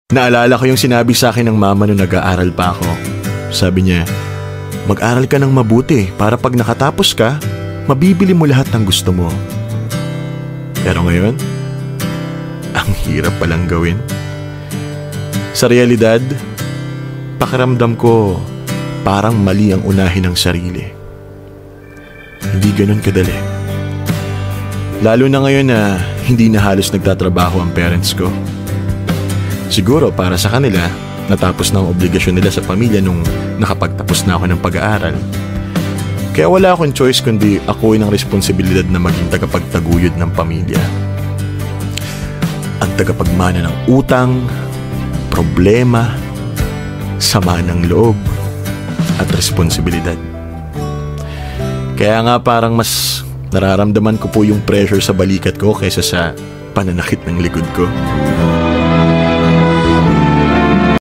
Naalala ko yung sinabi sa akin ng mama nung nag-aaral pa ako. Sabi niya, mag-aral ka ng mabuti para pag nakatapos ka, mabibili mo lahat ng gusto mo. Pero ngayon, ang hirap palang gawin. Sa realidad, pakiramdam ko parang mali ang unahin ng sarili. Hindi ganun kadali. Lalo na ngayon na hindi na halos nagtatrabaho ang parents ko. Siguro para sa kanila, natapos na ang obligasyon nila sa pamilya nung nakapagtapos na ako ng pag-aaral. Kaya wala akong choice kundi akuin ang responsibilidad na maging tagapagtaguyod ng pamilya. Ang tagapagmana ng utang, problema, sama ng loob, at responsibilidad. Kaya nga parang mas nararamdaman ko po yung pressure sa balikat ko kaysa sa pananakit ng likod ko.